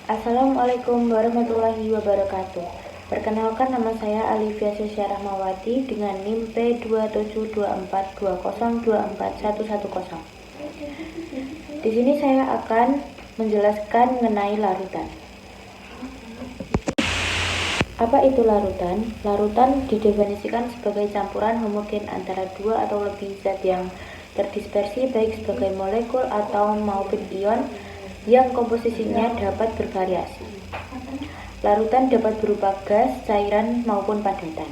Assalamualaikum warahmatullahi wabarakatuh. Perkenalkan, nama saya Alivia Sosya Rahmawati dengan NIM P272420241110. Di sini saya akan menjelaskan mengenai larutan. Apa itu larutan? Larutan didefinisikan sebagai campuran homogen antara dua atau lebih zat yang terdispersi baik sebagai molekul atau maupun ion yang komposisinya dapat bervariasi. Larutan dapat berupa gas, cairan, maupun padatan.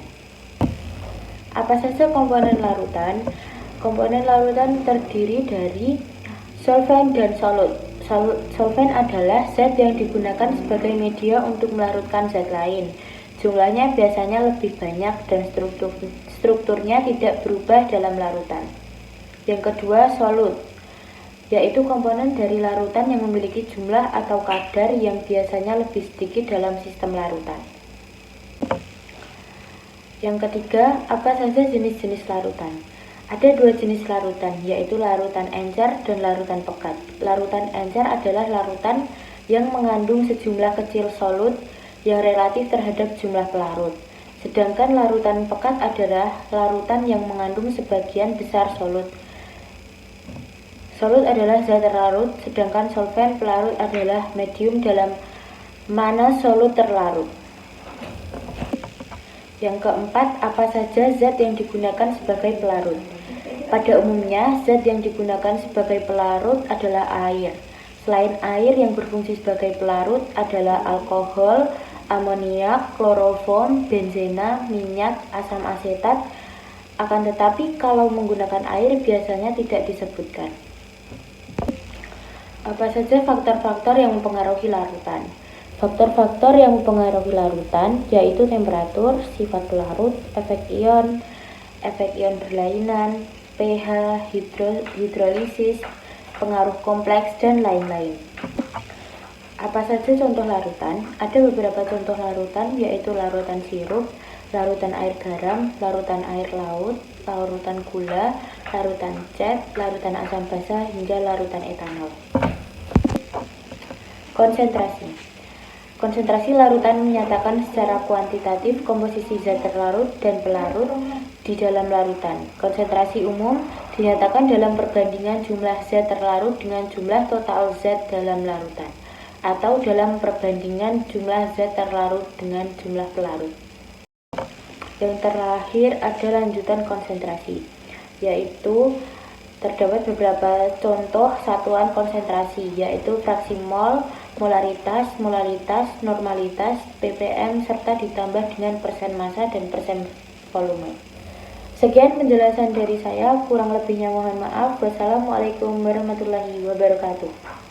Apa saja komponen larutan? Komponen larutan terdiri dari solvent dan solut. Solvent adalah zat yang digunakan sebagai media untuk melarutkan zat lain. Jumlahnya biasanya lebih banyak dan strukturnya tidak berubah dalam larutan. Yang kedua, solut, yaitu komponen dari larutan yang memiliki jumlah atau kadar yang biasanya lebih sedikit dalam sistem larutan. Yang ketiga, apa saja jenis-jenis larutan? Ada dua jenis larutan, yaitu larutan encer dan larutan pekat. Larutan encer adalah larutan yang mengandung sejumlah kecil solut yang relatif terhadap jumlah pelarut. Sedangkan larutan pekat adalah larutan yang mengandung sebagian besar solut. Solut adalah zat terlarut, sedangkan solvent pelarut adalah medium dalam mana solut terlarut. Yang keempat, apa saja zat yang digunakan sebagai pelarut? Pada umumnya, zat yang digunakan sebagai pelarut adalah air. Selain air, yang berfungsi sebagai pelarut adalah alkohol, amoniak, kloroform, benzena, minyak, asam asetat. Akan tetapi, kalau menggunakan air biasanya tidak disebutkan. Apa saja faktor-faktor yang mempengaruhi larutan? Faktor-faktor yang mempengaruhi larutan yaitu temperatur, sifat pelarut, efek ion berlainan, pH, hidrolisis, pengaruh kompleks, dan lain-lain. Apa saja contoh larutan? Ada beberapa contoh larutan, yaitu larutan sirup, larutan air garam, larutan air laut, larutan gula, larutan cat, larutan asam basa, hingga larutan etanol. Konsentrasi larutan menyatakan secara kuantitatif komposisi zat terlarut dan pelarut di dalam larutan. Konsentrasi umum dinyatakan dalam perbandingan jumlah zat terlarut dengan jumlah total zat dalam larutan, atau dalam perbandingan jumlah zat terlarut dengan jumlah pelarut. Yang terakhir ada lanjutan konsentrasi, yaitu terdapat beberapa contoh satuan konsentrasi, yaitu fraksi mol, molaritas, normalitas, ppm, serta ditambah dengan persen massa dan persen volume. Sekian penjelasan dari saya, kurang lebihnya mohon maaf. Wassalamualaikum warahmatullahi wabarakatuh.